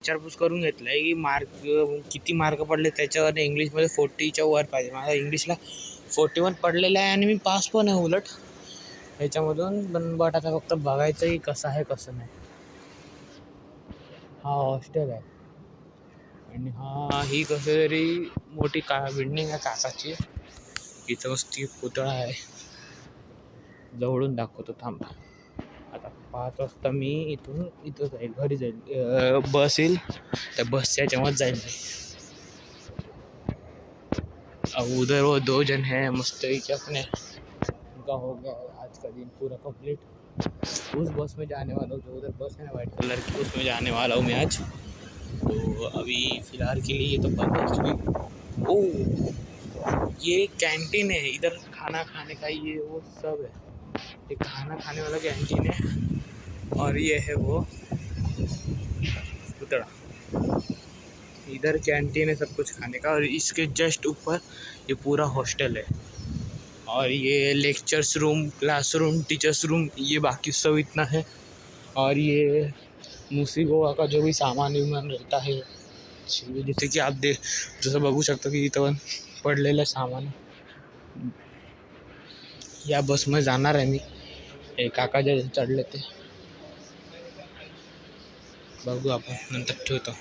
विचारपूस करून घेतलं आहे की मार्क किती मार्क पडले त्याच्यावर. इंग्लिशमध्ये 40च्या वर पाहिजे. माझा इंग्लिशला 41 पडलेला आहे आणि मी पास पण आहे उलट ह्याच्यामधून. बट आता फक्त बघायचं की कसं आहे कसं नाही. हा हॉस्टेल आहे आणि ही कसं तरी मोठी बिल्डिंग आहे काकाची. इथं मस्ती पुतळा आहे, जवळून दाखवतो थांबा. आता 5 वाजता मी इथं जाईल, घरी जाईल. बस येईल, त्या बसच्या याच्यामध्ये जाईल मी. उधर वो 2 जन है मस्त अपने, उनका हो गया आज का दिन पूरा कंप्लीट. उस बस में जाने वाला हूँ, जो उधर बस है ना वाइट कलर की, उसमें जाने वाला हूँ मैं आज. तो अभी फ़िलहाल के लिए तो बंद है क्योंकि ओह ये कैंटीन है इधर, खाना खाने का ये वो सब है. ये खाना खाने वाला कैंटीन है और ये है वो पुतला. इधर कैंटीन है सब कुछ खाने का और इसके जस्ट ऊपर ये पूरा हॉस्टल है. और ये lectures room, classroom, teachers room, ये बाकी सब इतना है. और ये मूसी गोवा का जो भी सामान विमान रहता है, जैसे की आप जसं बघू शकता की इथं पडलेलं सामान. या बसमध्ये जाणार आहे मी. हे काका जे चढले ते बघू आपण नंतर ठेवतो.